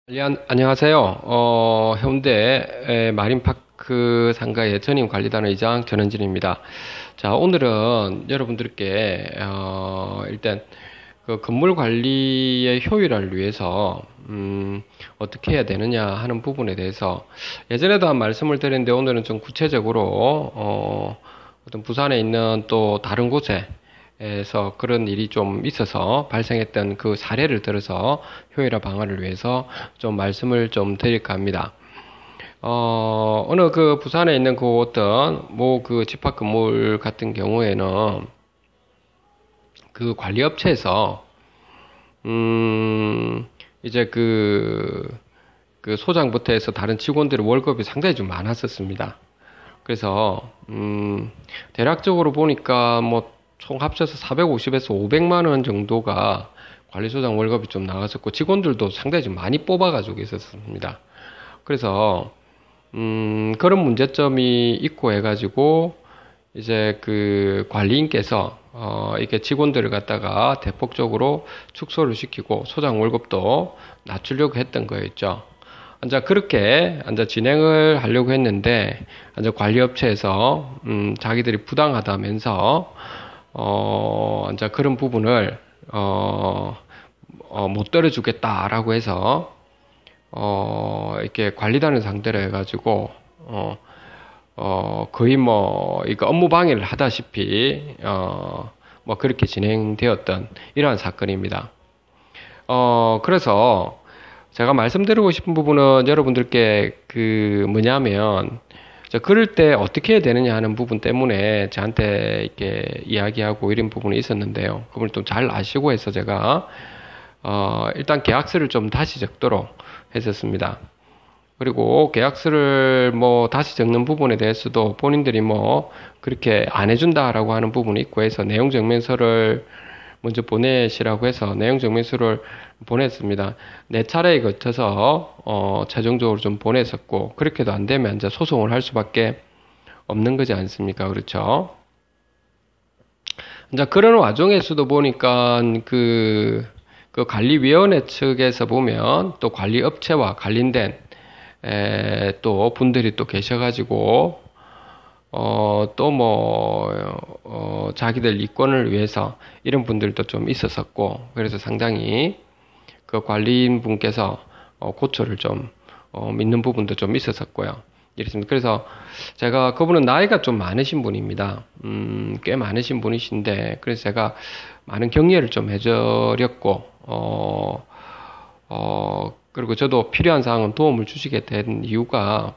안녕하세요. 해운대 마린파크 상가의 전임 관리단 의장 전현진입니다. 자, 오늘은 여러분들께, 일단, 그 건물 관리의 효율화를 위해서, 어떻게 해야 되느냐 하는 부분에 대해서 예전에도 한 말씀을 드렸는데 오늘은 좀 구체적으로, 어떤 부산에 있는 또 다른 곳에 에서 그런 일이 좀 있어서 발생했던 그 사례를 들어서 효율화 방안을 위해서 좀 말씀을 좀 드릴까 합니다. 어느 그 부산에 있는 그 어떤 뭐 그 집합 건물 같은 경우에는 그 관리업체에서 이제 그 소장부터 해서 다른 직원들의 월급이 상당히 좀 많았었습니다. 그래서 대략적으로 보니까 뭐 총 합쳐서 450에서 500만 원 정도가 관리소장 월급이 좀 나갔었고 직원들도 상당히 좀 많이 뽑아가지고 있었습니다. 그래서 그런 문제점이 있고 해가지고 이제 그 관리인께서 이렇게 직원들을 갖다가 대폭적으로 축소를 시키고 소장 월급도 낮추려고 했던 거였죠. 이제 그렇게 이제 진행을 하려고 했는데 이제 관리업체에서 자기들이 부당하다면서 이제 그런 부분을, 못 떨어주겠다라고 해서, 이렇게 관리단을 상대로 해가지고, 거의 뭐, 이거 업무 방해를 하다시피, 뭐, 그렇게 진행되었던 이러한 사건입니다. 그래서 제가 말씀드리고 싶은 부분은 여러분들께 그 뭐냐면, 그럴 때 어떻게 해야 되느냐 하는 부분 때문에 저한테 이렇게 이야기하고 이런 부분이 있었는데요. 그걸 좀 잘 아시고 해서 제가, 일단 계약서를 좀 다시 적도록 했었습니다. 그리고 계약서를 뭐 다시 적는 부분에 대해서도 본인들이 뭐 그렇게 안 해준다라고 하는 부분이 있고 해서 내용 증명서를 먼저 보내시라고 해서 내용 증명서를 보냈습니다. 네 차례에 거쳐서 최종적으로 좀 보냈었고 그렇게도 안 되면 이제 소송을 할 수밖에 없는 거지 않습니까? 그렇죠? 이제 그런 와중에서도 보니까 그 관리위원회 측에서 보면 또 관리업체와 관련된 또 분들이 또 계셔가지고 또 뭐, 자기들 이권을 위해서 이런 분들도 좀 있었었고, 그래서 상당히 그 관리인 분께서 고초를 좀 믿는 부분도 좀 있었었고요. 이렇습니다. 그래서 제가 그분은 나이가 좀 많으신 분입니다. 꽤 많으신 분이신데, 그래서 제가 많은 격려를 좀 해드렸고, 그리고 저도 필요한 사항은 도움을 주시게 된 이유가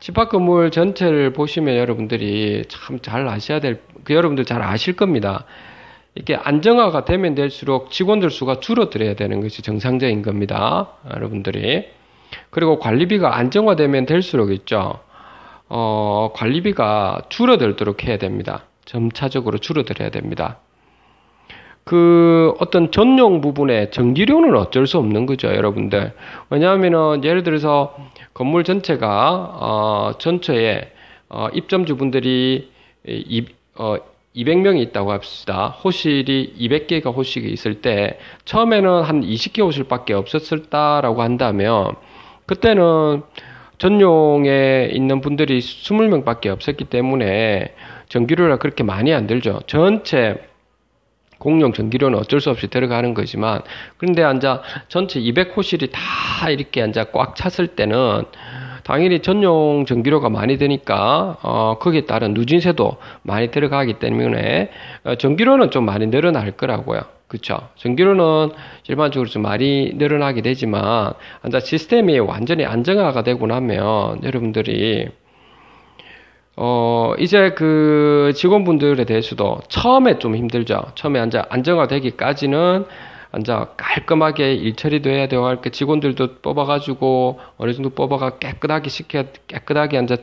집합 건물 전체를 보시면 여러분들이 참 잘 아셔야 될, 여러분들 잘 아실 겁니다. 이렇게 안정화가 되면 될수록 직원들 수가 줄어들어야 되는 것이 정상적인 겁니다. 여러분들이. 그리고 관리비가 안정화되면 될수록 있죠. 관리비가 줄어들도록 해야 됩니다. 점차적으로 줄어들어야 됩니다. 그 어떤 전용 부분에 전기료는 어쩔 수 없는 거죠, 여러분들. 왜냐하면은 예를 들어서 건물 전체가 전체에 입점주분들이 200명이 있다고 합시다. 호실이 200개가 호실이 있을 때 처음에는 한 20개 호실밖에 없었다라고 한다면 그때는 전용에 있는 분들이 20명밖에 없었기 때문에 전기료가 그렇게 많이 안 들죠. 전체 공용 전기료는 어쩔 수 없이 들어가는 거지만 그런데 앉아 전체 200호실이 다 이렇게 앉아 꽉 찼을 때는 당연히 전용 전기료가 많이 드니까 거기에 따른 누진세도 많이 들어가기 때문에 전기료는 좀 많이 늘어날 거라고요. 그쵸? 전기료는 일반적으로 좀 많이 늘어나게 되지만 앉아 시스템이 완전히 안정화가 되고 나면 여러분들이 이제 그 직원분들에 대해서도 처음에 좀 힘들죠. 처음에 안정화되기까지는 깔끔하게 일 처리도 해야 되고 할게 직원들도 뽑아가지고 어느 정도 뽑아가 깨끗하게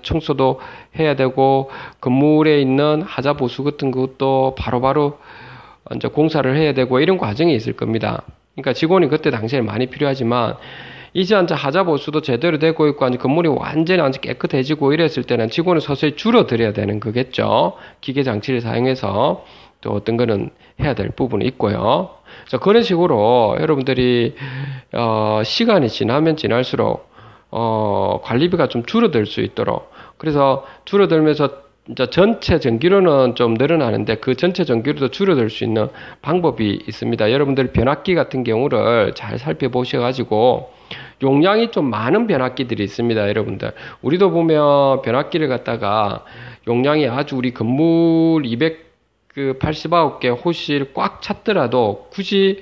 청소도 해야 되고 건물에 있는 하자 보수 같은 것도 바로바로 공사를 해야 되고 이런 과정이 있을 겁니다. 그러니까 직원이 그때 당시에 많이 필요하지만 이제 이제 하자 보수도 제대로 되고 있고 이제 건물이 완전히 이제 깨끗해지고 이랬을 때는 직원을 서서히 줄어들여야 되는 거겠죠. 기계 장치를 사용해서 또 어떤 거는 해야 될 부분이 있고요. 그래서 그런 식으로 여러분들이 시간이 지나면 지날수록 관리비가 좀 줄어들 수 있도록, 그래서 줄어들면서 이제 전체 전기료는 좀 늘어나는데 그 전체 전기료도 줄어들 수 있는 방법이 있습니다. 여러분들 변압기 같은 경우를 잘 살펴보셔가지고 용량이 좀 많은 변압기들이 있습니다. 여러분들 우리도 보면 변압기를 갖다가 용량이 아주 우리 건물 289개 호실 꽉 찼더라도 굳이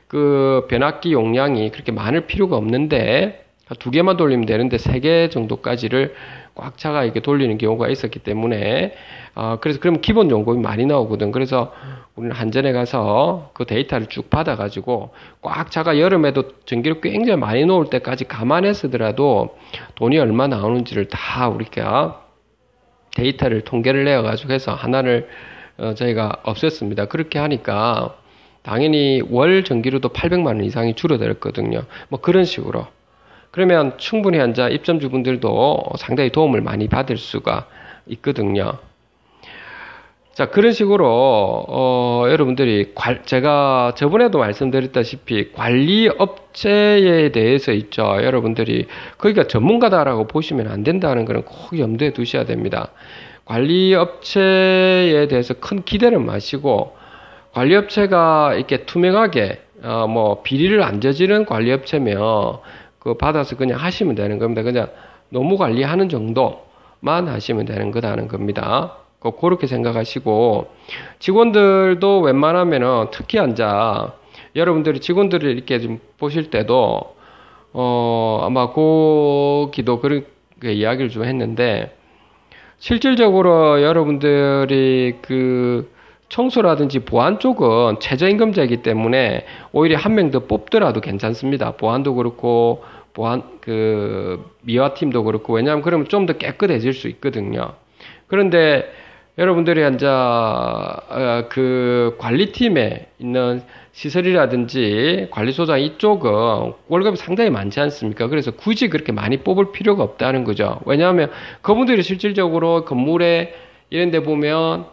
그 변압기 용량이 그렇게 많을 필요가 없는데 두 개만 돌리면 되는데 세 개 정도까지를 꽉 차가 이렇게 돌리는 경우가 있었기 때문에 그래서 그러면 기본 요금이 많이 나오거든. 그래서 우리는 한전에 가서 그 데이터를 쭉 받아가지고 꽉 차가 여름에도 전기를 굉장히 많이 놓을 때까지 감안해서더라도 돈이 얼마 나오는지를 다 우리가 데이터를 통계를 내어가지고 해서 하나를 저희가 없앴습니다. 그렇게 하니까 당연히 월 전기료도 800만 원 이상이 줄어들었거든요. 뭐 그런 식으로. 그러면 충분히 이제 입점주분들도 상당히 도움을 많이 받을 수가 있거든요. 자, 그런 식으로 여러분들이 제가 저번에도 말씀드렸다시피 관리업체에 대해서 있죠. 여러분들이 거기가 전문가다라고 보시면 안 된다는 것은 꼭 염두에 두셔야 됩니다. 관리업체에 대해서 큰 기대는 마시고 관리업체가 이렇게 투명하게 뭐 비리를 안 저지른 관리업체면 그 받아서 그냥 하시면 되는 겁니다. 그냥 노무 관리하는 정도만 하시면 되는 거다는 겁니다. 그렇게 생각하시고 직원들도 웬만하면은 특히 앉아 여러분들이 직원들을 이렇게 좀 보실 때도 아마 거기도 그렇게 이야기를 좀 했는데 실질적으로 여러분들이 그 청소라든지 보안 쪽은 최저임금제이기 때문에 오히려 한 명 더 뽑더라도 괜찮습니다. 보안도 그렇고 보안 미화팀도 그렇고 왜냐하면 그러면 좀 더 깨끗해질 수 있거든요. 그런데 여러분들이 그 관리팀에 있는 시설이라든지 관리소장 이쪽은 월급이 상당히 많지 않습니까? 그래서 굳이 그렇게 많이 뽑을 필요가 없다는 거죠. 왜냐하면 그분들이 실질적으로 건물에 이런 데 보면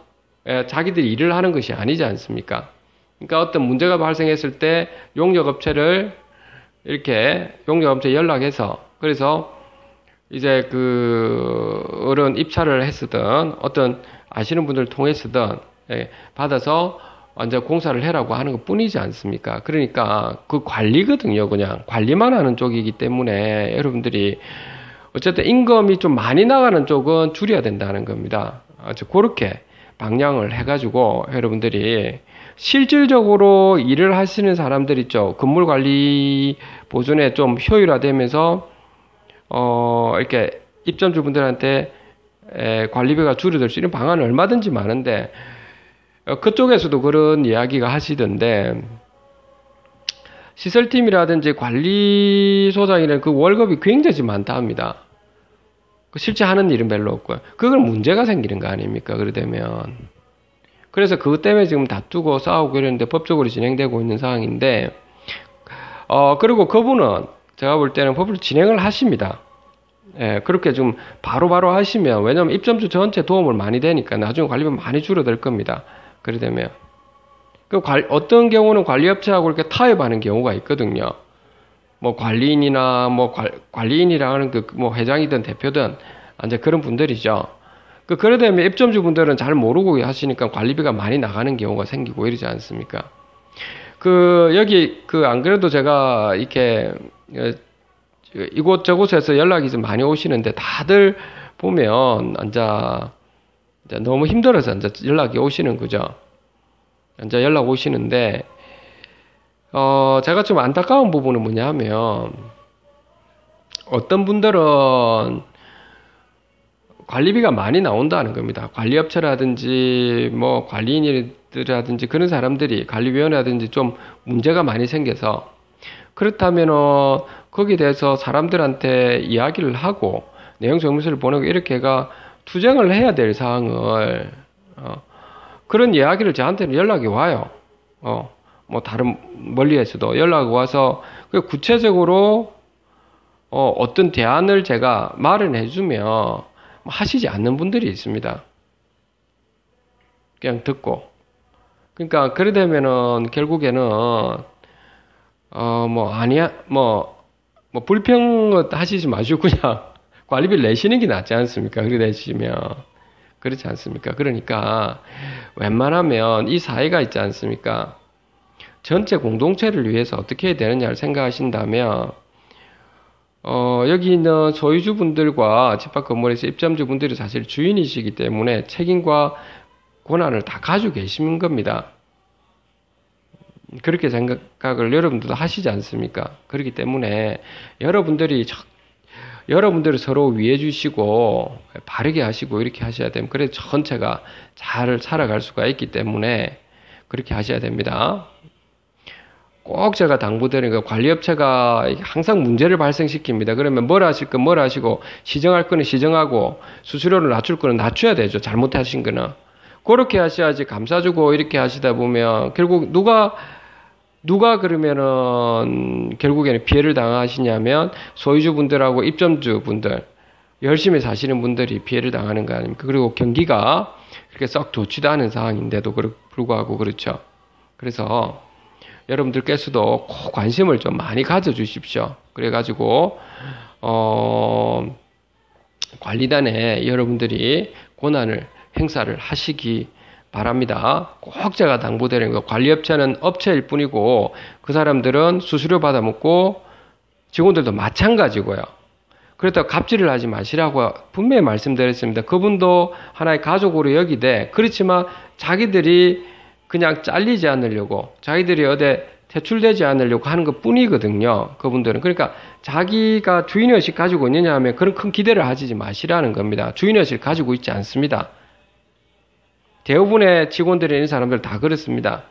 자기들이 일을 하는 것이 아니지 않습니까? 그러니까 어떤 문제가 발생했을 때 용역업체에 연락해서 그래서 이제 어른 입찰을 했으든 어떤 아시는 분들을 통해서든 받아서 완전 공사를 해라고 하는 것 뿐이지 않습니까? 그러니까 그 관리거든요. 그냥 관리만 하는 쪽이기 때문에 여러분들이 어쨌든 임금이 좀 많이 나가는 쪽은 줄여야 된다는 겁니다. 그렇게 방향을 해가지고 여러분들이 실질적으로 일을 하시는 사람들 있죠. 건물 관리 보존에 좀 효율화되면서 이렇게 입점주분들한테 관리비가 줄어들 수 있는 방안은 얼마든지 많은데 그쪽에서도 그런 이야기가 하시던데 시설팀이라든지 관리소장이라는 그 월급이 굉장히 많다 합니다. 실제 하는 일은 별로 없고요. 그건 문제가 생기는 거 아닙니까? 그러되면. 그래서 그것 때문에 지금 다투고 싸우고 이러는데 법적으로 진행되고 있는 상황인데, 그리고 그분은 제가 볼 때는 법을 진행을 하십니다. 예, 그렇게 좀 바로바로 하시면, 왜냐면 입점주 전체 도움을 많이 되니까 나중에 관리비 많이 줄어들 겁니다. 그러되면. 어떤 경우는 관리업체하고 이렇게 타협하는 경우가 있거든요. 뭐 관리인이나 뭐 관리인이라는 뭐 회장이든 대표든 이제 그런 분들이죠. 그러다면 입점주 분들은 잘 모르고 하시니까 관리비가 많이 나가는 경우가 생기고 이러지 않습니까? 여기 안 그래도 제가 이렇게 이곳저곳에서 연락이 좀 많이 오시는데 다들 보면 이제 너무 힘들어서 이제 연락이 오시는 거죠. 이제 연락 오시는데 제가 좀 안타까운 부분은 뭐냐 하면 어떤 분들은 관리비가 많이 나온다는 겁니다. 관리업체라든지 뭐 관리인이라든지 그런 사람들이 관리위원회라든지 좀 문제가 많이 생겨서 그렇다면은 거기에 대해서 사람들한테 이야기를 하고 내용 정보서를 보내고 이렇게가 투쟁을 해야 될 사항을 그런 이야기를 저한테는 연락이 와요. 뭐 다른 멀리에서도 연락이 와서 구체적으로 어떤 대안을 제가 마련해주면 하시지 않는 분들이 있습니다. 그냥 듣고. 그러니까 그래 되면은 결국에는 아니야 불평 하시지 마시고 그냥 관리비를 내시는 게 낫지 않습니까? 그렇게 되시면 그렇지 않습니까? 그러니까 웬만하면 이 사회가 있지 않습니까? 전체 공동체를 위해서 어떻게 해야 되느냐를 생각하신다면 여기 있는 소유주분들과 집합 건물에서 입점주분들이 사실 주인이시기 때문에 책임과 권한을 다 가지고 계신 겁니다. 그렇게 생각을 여러분들도 하시지 않습니까? 그렇기 때문에 여러분들이 서로 위해 주시고 바르게 하시고 이렇게 하셔야 됩니다. 그래서 전체가 잘 살아갈 수가 있기 때문에 그렇게 하셔야 됩니다. 꼭 제가 당부드리는 거 관리업체가 항상 문제를 발생시킵니다. 그러면 뭘 하실 건 뭘 하시고 시정할 거는 시정하고 수수료를 낮출 거는 낮춰야 되죠. 잘못하신 거는. 그렇게 하셔야지 감싸주고 이렇게 하시다 보면 결국 누가 그러면은 결국에는 피해를 당하시냐면 소유주분들하고 입점주분들 열심히 사시는 분들이 피해를 당하는 거 아닙니까? 그리고 경기가 그렇게 썩 좋지도 않은 상황인데도 불구하고 그렇죠. 그래서 여러분들께서도 꼭 관심을 좀 많이 가져주십시오. 그래가지고 관리단에 여러분들이 권한을 행사를 하시기 바랍니다. 꼭 제가 당부드리는 거 관리업체는 업체일 뿐이고 그 사람들은 수수료 받아먹고 직원들도 마찬가지고요. 그렇다고 갑질을 하지 마시라고 분명히 말씀드렸습니다. 그분도 하나의 가족으로 여기되 그렇지만 자기들이 그냥 잘리지 않으려고 자기들이 어디 퇴출되지 않으려고 하는 것 뿐이거든요. 그분들은. 그러니까 자기가 주인의식 가지고 있느냐 하면 그런 큰 기대를 하지 마시라는 겁니다. 주인의식을 가지고 있지 않습니다. 대부분의 직원들이 있는 사람들 다 그렇습니다.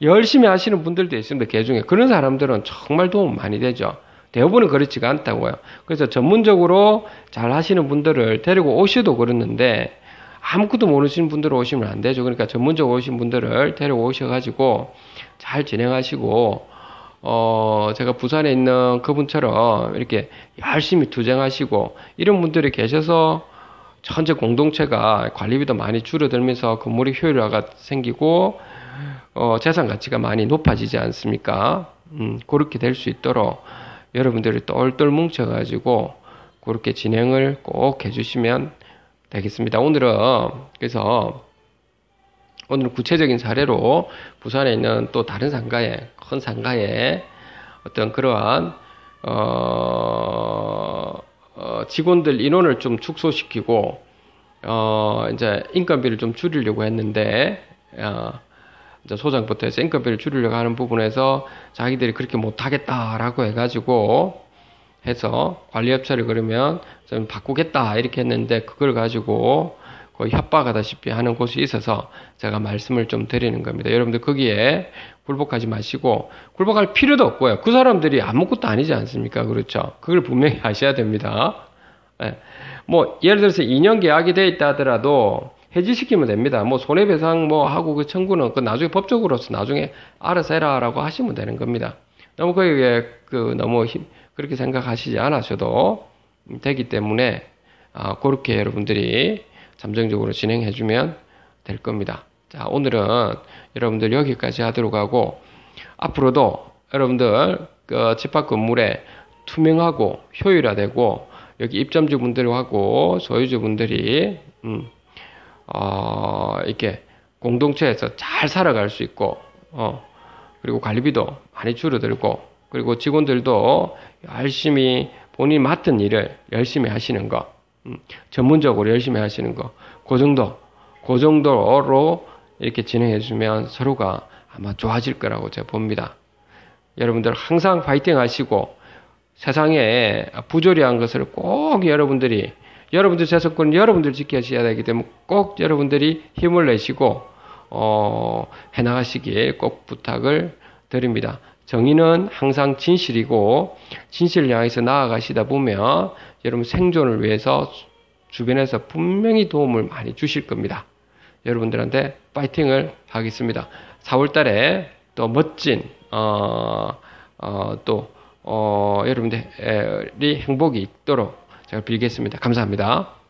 열심히 하시는 분들도 있습니다. 그 중에. 그런 사람들은 정말 도움 많이 되죠. 대부분은 그렇지가 않다고요. 그래서 전문적으로 잘 하시는 분들을 데리고 오셔도 그렇는데 아무것도 모르시는 분들 오시면 안 되죠. 그러니까 전문적으로 오신 분들을 데리고 오셔가지고 잘 진행하시고 제가 부산에 있는 그분처럼 이렇게 열심히 투쟁하시고 이런 분들이 계셔서 전체 공동체가 관리비도 많이 줄어들면서 건물의 효율화가 생기고 재산 가치가 많이 높아지지 않습니까? 그렇게 될 수 있도록 여러분들이 똘똘 뭉쳐가지고 그렇게 진행을 꼭 해주시면 되겠습니다. 그래서 오늘은 구체적인 사례로 부산에 있는 또 다른 상가에, 큰 상가에 어떤 그러한 직원들 인원을 좀 축소시키고 이제 인건비를 좀 줄이려고 했는데 이제 소장부터 해서 인건비를 줄이려고 하는 부분에서 자기들이 그렇게 못하겠다라고 해가지고 해서 관리업체를 그러면 좀 바꾸겠다 이렇게 했는데 그걸 가지고 거의 협박하다시피 하는 곳이 있어서 제가 말씀을 좀 드리는 겁니다. 여러분들 거기에 굴복하지 마시고 굴복할 필요도 없고요. 그 사람들이 아무것도 아니지 않습니까? 그렇죠? 그걸 분명히 아셔야 됩니다. 예. 예를 들어서 2년 계약이 돼 있다 하더라도 해지시키면 됩니다. 손해배상 하고 그 청구는 나중에 법적으로서 나중에 알아서 해라라고 하시면 되는 겁니다. 너무 거기에 너무 그렇게 생각하시지 않으셔도 되기 때문에 그렇게 여러분들이 잠정적으로 진행해주면 될 겁니다. 자, 오늘은 여러분들 여기까지 하도록 하고 앞으로도 여러분들 집합 건물에 투명하고 효율화되고 여기 입점주분들하고 소유주분들이 이렇게 공동체에서 잘 살아갈 수 있고 그리고 관리비도 많이 줄어들고 그리고 직원들도 열심히 본인 맡은 일을 열심히 하시는 거 전문적으로 열심히 하시는 거 그 정도로 이렇게 진행해 주면 서로가 아마 좋아질 거라고 제가 봅니다. 여러분들 항상 파이팅 하시고 세상에 부조리한 것을 꼭 여러분들 재산권은 여러분들 지켜주셔야 되기 때문에 꼭 여러분들이 힘을 내시고 해나가시길 꼭 부탁을 드립니다. 정의는 항상 진실이고 진실을 향해서 나아가시다 보면 여러분 생존을 위해서 주변에서 분명히 도움을 많이 주실 겁니다. 여러분들한테 파이팅을 하겠습니다. 4월 달에 또 멋진 또 여러분들이 행복이 있도록 제가 빌겠습니다. 감사합니다.